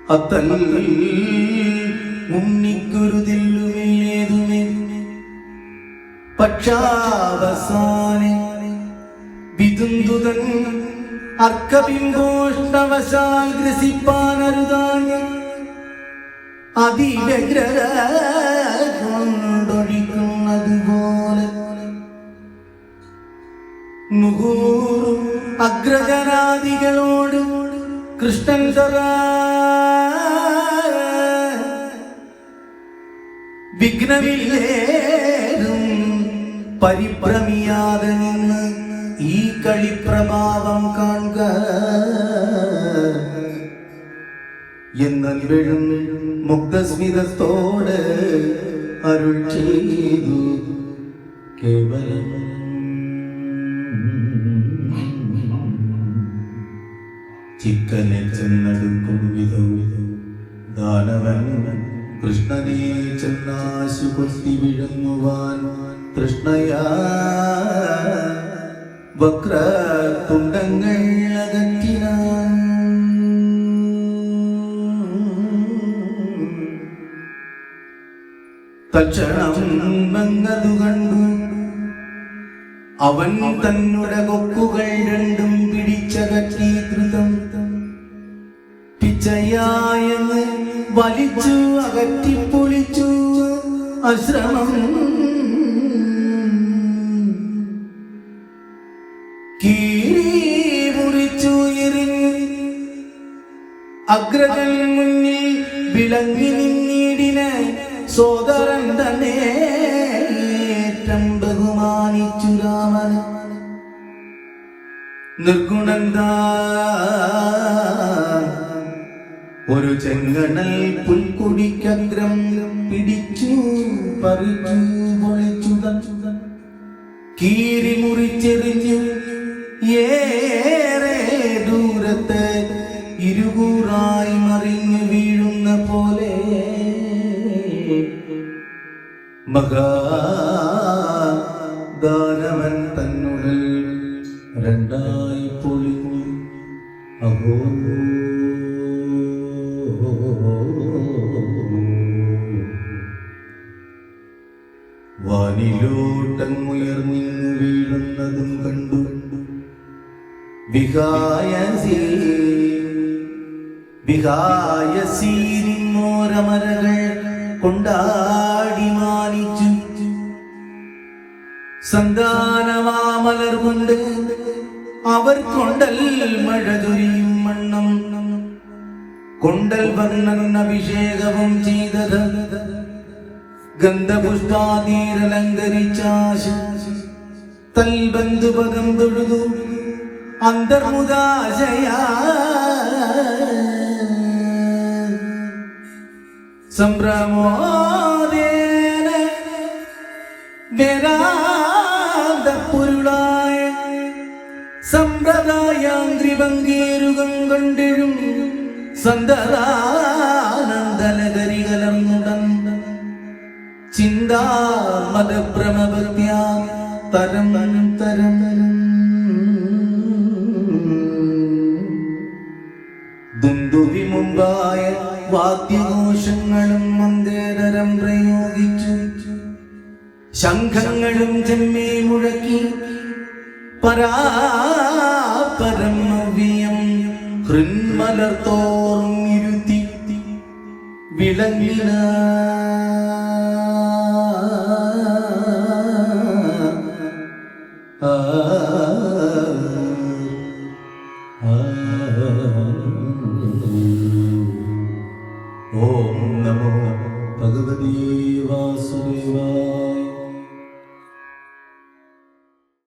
അത്തൽ ഉണ്ണിക്കുരുതില്ലുമേതുമേ പക്ഷാവസാനെ വിതുന്തുതൻ അർക്കബിംബോഷ്ണവശാൽ ഗ്രസിപ്പാനരുതാഞ്ഞ് അതിവ്യഗ്രത കൊണ്ടൊഴിക്കുന്നതുപോലെ മുഹൂർ അഗ്രജനാദികളോട് കൃഷ്ണൻ വിഘ്നമില്ലേതും പരിഭ്രമിയാതെ നിന്ന് ഈ കളിപ്രഭാവം കാണുക എന്നും മുഗ്ധസ്മിതത്തോട് അരുൾ ചെയ്തു കേവലം ചിക്കനെ ചെന്നടുക്കും വിധവും ദാനവൻ കൃഷ്ണനെ ചെന്നാശു കൊത്തി വിഴുങ്ങുവാൻ തൃഷ്ണയാ വക്രതുണ്ടങ്ങൾ അകറ്റിനാൻ തക്ഷണം വന്നതു കണ്ടു അവൻ തന്നുടെ കൊക്കുകൾ രണ്ടും പിടിച്ചകറ്റി ദ്രുതം പിച്ചയായെന്ന് വലിച്ചു അകറ്റിപ്പൊളിച്ചു അശ്രമം മുറിച്ചു എറിഞ്ഞു അഗ്രജൻ മുന്നിൽ വിളങ്ങി നിന്നീടിനെ സോദരൻ തന്നെ ഏറ്റം ബഹുമാനിച്ചു രാമൻ നിർഗുണന്താ ഒരു ചെങ്കണൽ പുൽക്കുടിക്കഗ്രം പിടിച്ചു പറിച്ചു പൊളിച്ചു കീറി മുറിച്ചെറിഞ്ഞു ഏറെ ദൂരത്ത് ഇരുകൂറായി മറിഞ്ഞു വീഴുന്ന പോലെ മഹാദാനവൻ തന്നുടൽ രണ്ടായി പൊളിഞ്ഞു അഹോ വാനിലോട്ടമുയർന്നിന്നു വീഴുന്നതും കണ്ടു വിഹായസീരിമോരമരകൾ കൊണ്ടാടി മാനിച്ചു സന്താനമാമലർ കൊണ്ട് അവർ കൊണ്ടൽ മഴ ചൊരിയും മണ്ണം കൊണ്ടൽ വർണ്ണൻ അഭിഷേകവും ചെയ്തത് ഗന്ധപുഷ്പാതീരലങ്കരിച്ചാശ തൽബന്ധുപദം തൊഴുതു അന്തർമുദാശയാ സംഭ്രമോദേന വേദാന്തപ്പൊരുളായ സമ്പ്രദായാന്ത്രിപങ്കേരുകം കൊണ്ടിഴും സന്തതാനന്ദനഗരി കലർന്നുടൻ ചിന്താമദഭ്രമഭൃത്യാ തരം തരം ദുന്ദുഭി മുമ്പായ വാദ്യഘോഷങ്ങളും മന്ദേതരം പ്രയോഗിച്ചു ശംഖങ്ങളും ചെമ്മേ മുഴക്കി പരാപരം നവ്യം ഹൃന്മലർത്തോറും ഇരുത്തി വിളങ്ങിന